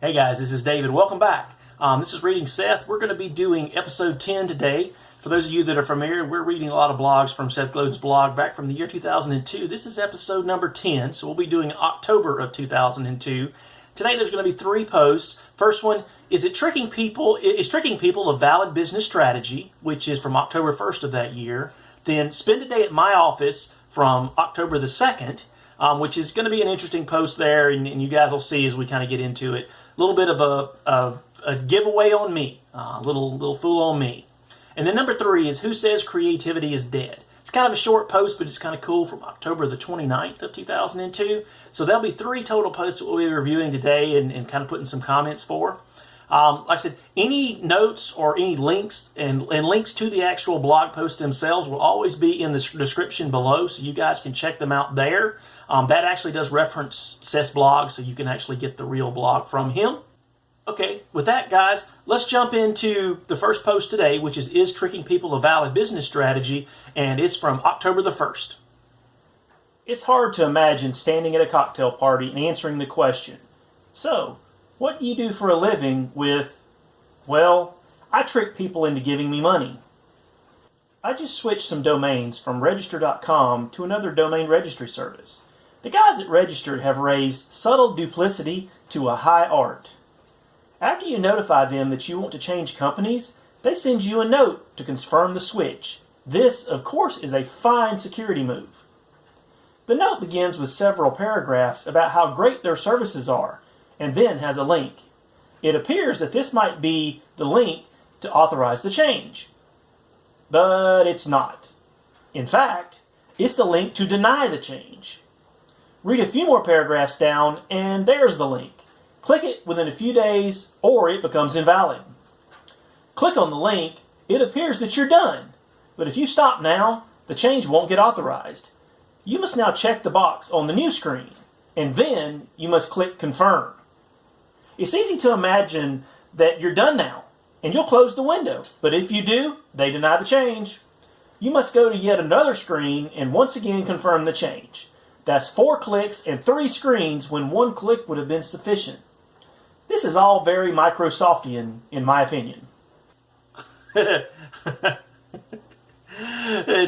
Hey guys, this is David. Welcome back. This is Reading Seth. We're going to be doing episode 10 today. For those of you that are familiar, we're reading a lot of blogs from Seth Godin's blog back from the year 2002. This is episode number 10, so we'll be doing October of 2002. Today there's going to be 3 posts. First one, is tricking people a valid business strategy, which is from October 1st of that year. Then spend a day at my office from October the 2nd, which is going to be an interesting post there, and you guys will see as we kind of get into it. A little bit of a giveaway on me, a little fool on me. And then number 3 is who says creativity is dead. It's kind of a short post, but it's kind of cool, from October the 29th of 2002. So there'll be 3 total posts that we'll be reviewing today and kind of putting some comments for. Like I said, any notes or any links and links to the actual blog posts themselves will always be in the description below, so you guys can check them out there. That actually does reference Seth's blog, so you can actually get the real blog from him. Okay, with that, guys, let's jump into the first post today, which is tricking people a valid business strategy, and it's from October the 1st. It's hard to imagine standing at a cocktail party and answering the question, so, what do you do for a living with, well, I trick people into giving me money. I just switched some domains from register.com to another domain registry service. The guys at Registered have raised subtle duplicity to a high art. After you notify them that you want to change companies, they send you a note to confirm the switch. This, of course, is a fine security move. The note begins with several paragraphs about how great their services are, and then has a link. It appears that this might be the link to authorize the change. But it's not. In fact, it's the link to deny the change. Read a few more paragraphs down, and there's the link. Click it within a few days, or it becomes invalid. Click on the link, it appears that you're done. But if you stop now, the change won't get authorized. You must now check the box on the new screen, and then you must click Confirm. It's easy to imagine that you're done now, and you'll close the window. But if you do, they deny the change. You must go to yet another screen and once again confirm the change. That's 4 clicks and 3 screens when 1 click would have been sufficient. This is all very Microsoftian, in my opinion. And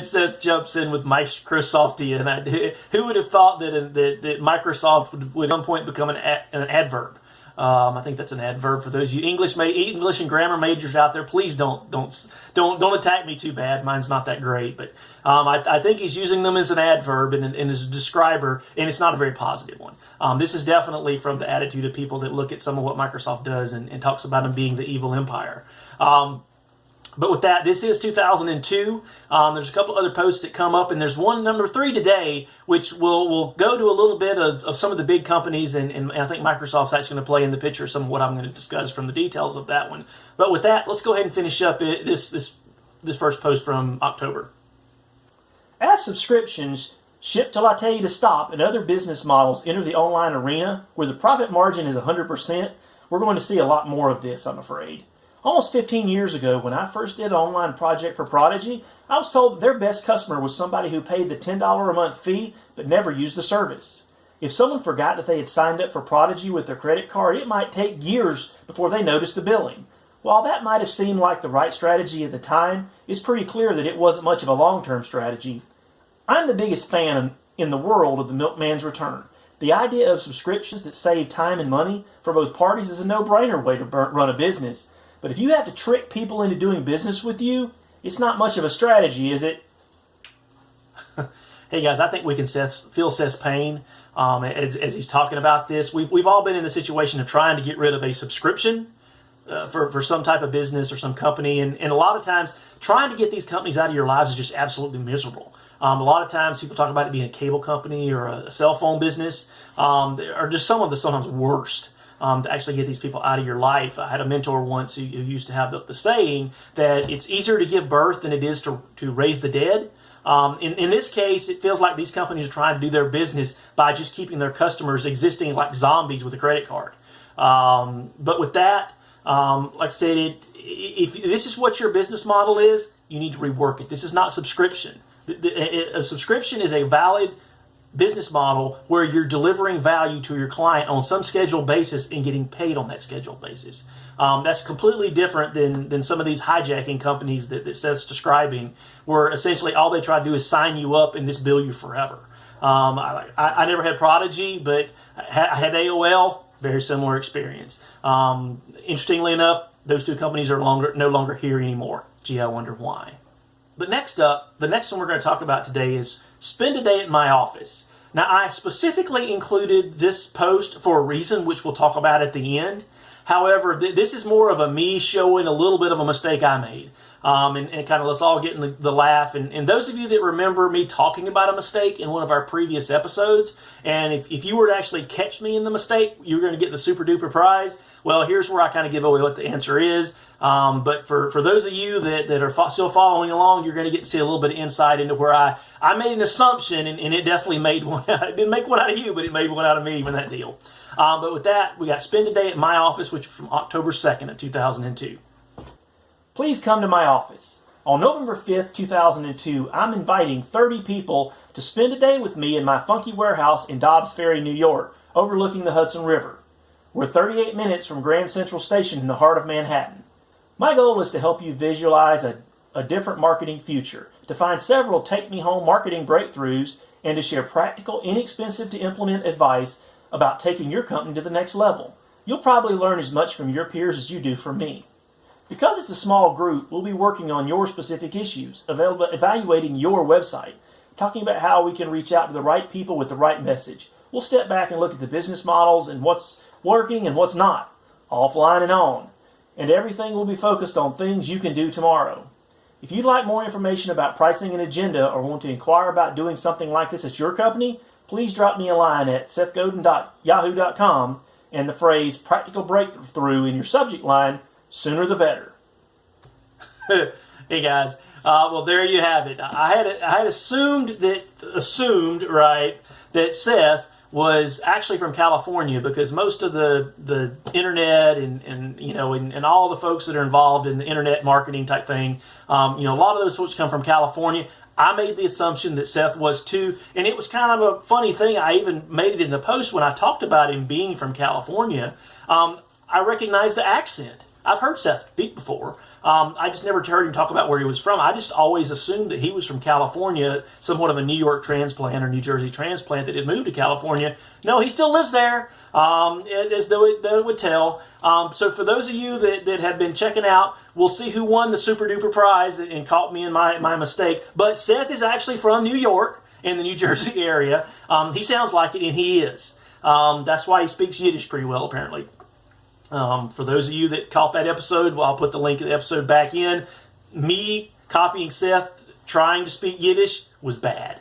Seth jumps in with Microsoftian. Who would have thought that Microsoft would at some point become an adverb? I think that's an adverb for those of you English and grammar majors out there. Please don't attack me too bad. Mine's not that great, but I think he's using them as an adverb and as a describer, and it's not a very positive one. This is definitely from the attitude of people that look at some of what Microsoft does and talks about them being the evil empire. But with that, this is 2002. There's a couple other posts that come up, and there's one, number 3 today, which will go to a little bit of some of the big companies, and I think Microsoft's actually going to play in the picture some of what I'm going to discuss from the details of that one. But with that, let's go ahead and finish up this first post from October. As subscriptions ship till I tell you to stop and other business models enter the online arena where the profit margin is 100%, we're going to see a lot more of this, I'm afraid. Almost 15 years ago, when I first did an online project for Prodigy, I was told that their best customer was somebody who paid the $10 a month fee but never used the service. If someone forgot that they had signed up for Prodigy with their credit card, it might take years before they noticed the billing. While that might have seemed like the right strategy at the time, it's pretty clear that it wasn't much of a long-term strategy. I'm the biggest fan in the world of the milkman's return. The idea of subscriptions that save time and money for both parties is a no-brainer way to run a business. But if you have to trick people into doing business with you, it's not much of a strategy, is it? Hey guys, I think we can feel Seth's pain as he's talking about this. We've all been in the situation of trying to get rid of a subscription for some type of business or some company, and a lot of times trying to get these companies out of your lives is just absolutely miserable. A lot of times people talk about it being a cable company or a cell phone business, or just some of the sometimes worst. To actually get these people out of your life. I had a mentor once who used to have the saying that it's easier to give birth than it is to raise the dead. In this case, it feels like these companies are trying to do their business by just keeping their customers existing like zombies with a credit card. But with that, like I said, if this is what your business model is, you need to rework it. This is not subscription. A subscription is a valid business model where you're delivering value to your client on some scheduled basis and getting paid on that scheduled basis. That's completely different than some of these hijacking companies that Seth's describing, where essentially all they try to do is sign you up and just bill you forever. I never had Prodigy, but I had AOL, very similar experience. Interestingly enough, those two companies are no longer here anymore. Gee, I wonder why. But next up, the next one we're going to talk about today is spend a day at my office. Now, I specifically included this post for a reason, which we'll talk about at the end. However, this is more of a me showing a little bit of a mistake I made. And kind of let's all get in the laugh. And those of you that remember me talking about a mistake in one of our previous episodes, and if you were to actually catch me in the mistake, you're going to get the super duper prize. Well, here's where I kind of give away what the answer is. But for those of you that are still following along, you're going to get to see a little bit of insight into where I made an assumption, and it definitely made one. It didn't make one out of you, but it made one out of me in that deal. But with that, we got spend a day at my office, which was from October 2nd of 2002. Please come to my office. On November 5th, 2002, I'm inviting 30 people to spend a day with me in my funky warehouse in Dobbs Ferry, New York, overlooking the Hudson River. We're 38 minutes from Grand Central Station in the heart of Manhattan. My goal is to help you visualize a different marketing future, to find several take-me-home marketing breakthroughs, and to share practical, inexpensive to implement advice about taking your company to the next level. You'll probably learn as much from your peers as you do from me. Because it's a small group, we'll be working on your specific issues, evaluating your website, talking about how we can reach out to the right people with the right message. We'll step back and look at the business models and what's working and what's not, offline and on. And everything will be focused on things you can do tomorrow. If you'd like more information about pricing and agenda or want to inquire about doing something like this at your company, please drop me a line at sethgodin.yahoo.com and the phrase practical breakthrough in your subject line. Sooner the better. Hey guys, well there you have it. I had assumed right that Seth was actually from California because most of the internet and all the folks that are involved in the internet marketing type thing, a lot of those folks come from California. I made the assumption that Seth was too, and it was kind of a funny thing. I even made it in the post when I talked about him being from California. I recognized the accent. I've heard Seth speak before. I just never heard him talk about where he was from. I just always assumed that he was from California, somewhat of a New York transplant or New Jersey transplant that had moved to California. No, he still lives there, as though it would tell. So for those of you that have been checking out, we'll see who won the super duper prize and caught me in my mistake. But Seth is actually from New York in the New Jersey area. He sounds like it, and he is. That's why he speaks Yiddish pretty well, apparently. For those of you that caught that episode, well, I'll put the link of the episode back in. Me copying Seth trying to speak Yiddish was bad.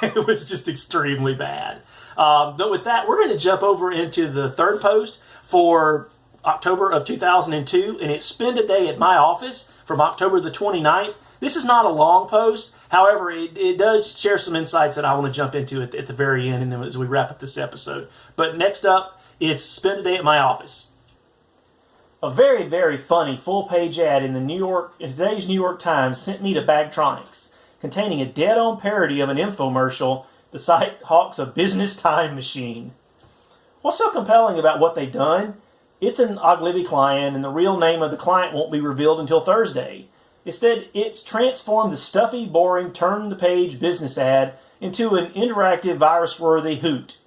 It was just extremely bad. But with that, we're going to jump over into the third post for October of 2002, and it's spend a day at my office from October the 29th. This is not a long post. However, it does share some insights that I want to jump into at the very end and then as we wrap up this episode. But next up, it's spend a day at my office. A very, very funny full-page ad in today's New York Times sent me to Bagtronics, containing a dead-on parody of an infomercial. The site hawks a business time machine. What's so compelling about what they've done? It's an Ogilvy client, and the real name of the client won't be revealed until Thursday. Instead, it's transformed the stuffy, boring, turn-the-page business ad into an interactive, virus-worthy hoot.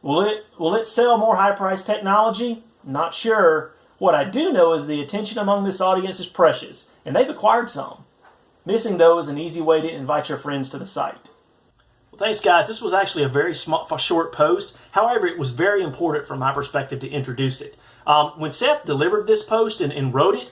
Will it sell more high-priced technology? Not sure. What I do know is the attention among this audience is precious, and they've acquired some. Missing, though, is an easy way to invite your friends to the site. Well, thanks, guys. This was actually a very short post. However, it was very important from my perspective to introduce it. When Seth delivered this post and wrote it,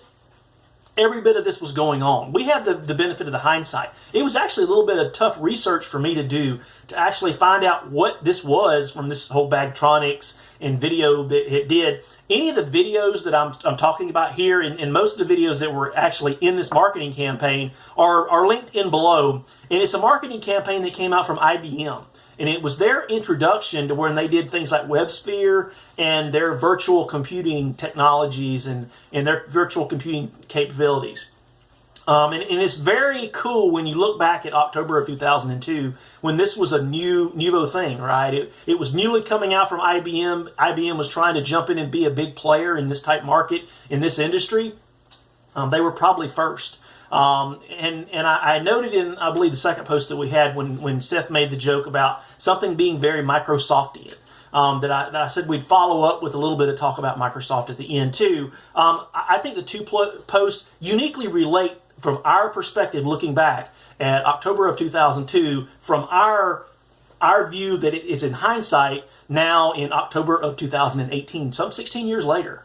every bit of this was going on. We had the benefit of the hindsight. It was actually a little bit of tough research for me to do to actually find out what this was from this whole Bagtronics and video that it did. Any of the videos that I'm talking about here and most of the videos that were actually in this marketing campaign are linked in below. And it's a marketing campaign that came out from IBM. And it was their introduction to when they did things like WebSphere and their virtual computing technologies and their virtual computing capabilities. And it's very cool when you look back at October of 2002 when this was a nouveau thing, right? It was newly coming out from IBM. IBM was trying to jump in and be a big player in this type market, in this industry. They were probably first. And I noted in, I believe, the second post that we had when Seth made the joke about something being very Microsoftian. That I said we'd follow up with a little bit of talk about Microsoft at the end too. I think the two posts uniquely relate from our perspective, looking back at October of 2002, from our view that it is in hindsight now in October of 2018, some 16 years later.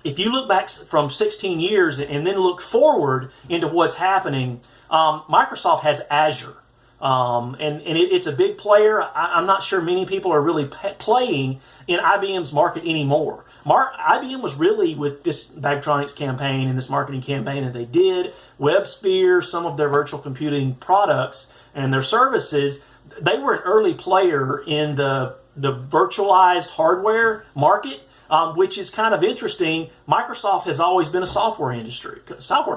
If you look back from 16 years and then look forward into what's happening, Microsoft has Azure. And it's a big player. I'm not sure many people are really playing in IBM's market anymore. IBM was really, with this Bagtronics campaign and this marketing campaign that they did, WebSphere, some of their virtual computing products and their services, they were an early player in the virtualized hardware market, which is kind of interesting. Microsoft has always been a software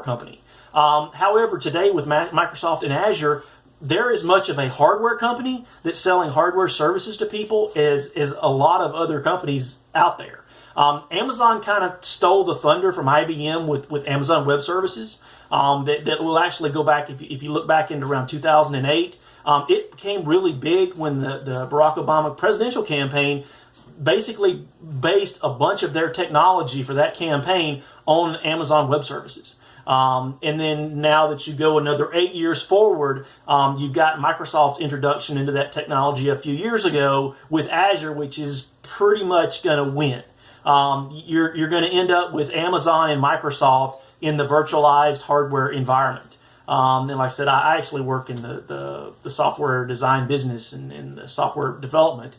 company. However, today with Microsoft and Azure, they're as much of a hardware company that's selling hardware services to people as a lot of other companies out there. Amazon kind of stole the thunder from IBM with Amazon Web Services. That will actually go back, if you look back into around 2008, it became really big when the Barack Obama presidential campaign basically based a bunch of their technology for that campaign on Amazon Web Services. And then now that you go another 8 years forward, you've got Microsoft's introduction into that technology a few years ago with Azure, which is pretty much going to win. You're going to end up with Amazon and Microsoft in the virtualized hardware environment. And like I said, I actually work in the software design business and in the software development.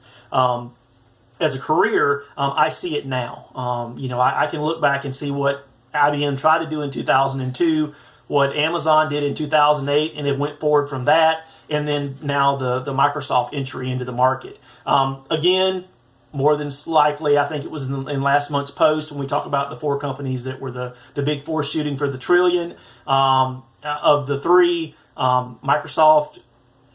As a career, I see it now. I can look back and see what IBM tried to do in 2002, what Amazon did in 2008, and it went forward from that, and then now the Microsoft entry into the market. Again, more than likely, I think it was in last month's post when we talk about the four companies that were the big four shooting for the trillion. Of the three, Microsoft,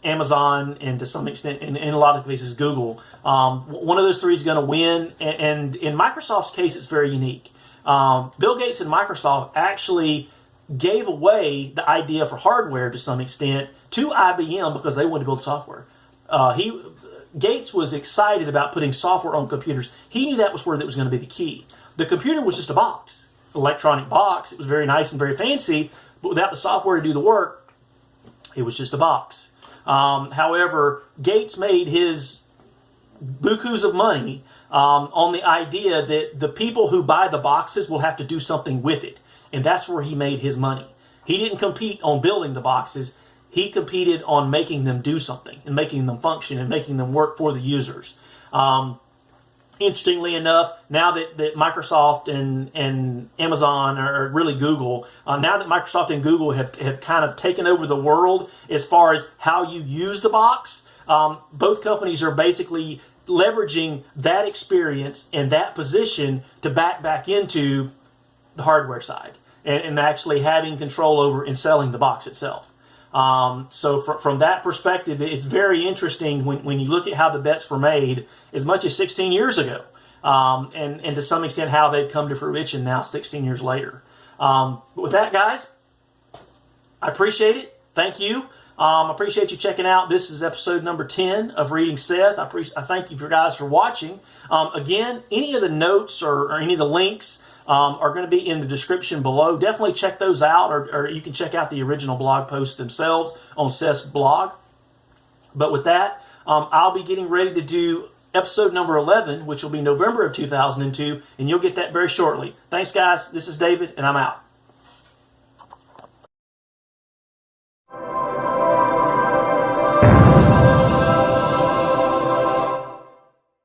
Amazon, and to some extent, in a lot of cases, Google. One of those three is going to win, and in Microsoft's case, it's very unique. Bill Gates and Microsoft actually gave away the idea for hardware to some extent to IBM because they wanted to build software. Gates was excited about putting software on computers. He knew that was where that was going to be the key. The computer was just a box, electronic box. It was very nice and very fancy, but without the software to do the work, it was just a box. However, Gates made his bukus of money on the idea that the people who buy the boxes will have to do something with it. And that's where he made his money. He didn't compete on building the boxes. He competed on making them do something and making them function and making them work for the users. Interestingly enough, now that Microsoft and Amazon, or really Google, now that Microsoft and Google have kind of taken over the world as far as how you use the box, both companies are basically leveraging that experience and that position to back into the hardware side and actually having control over and selling the box itself. So from that perspective, it's very interesting when you look at how the bets were made as much as 16 years ago, and to some extent how they've come to fruition now 16 years later. But with that, guys, I appreciate it. Thank you. I appreciate you checking out. This is episode number 10 of Reading Seth. I thank you guys for watching. Again, any of the notes or any of the links are going to be in the description below. Definitely check those out, or you can check out the original blog posts themselves on Seth's blog. But with that, I'll be getting ready to do episode number 11, which will be November of 2002, and you'll get that very shortly. Thanks, guys. This is David, and I'm out.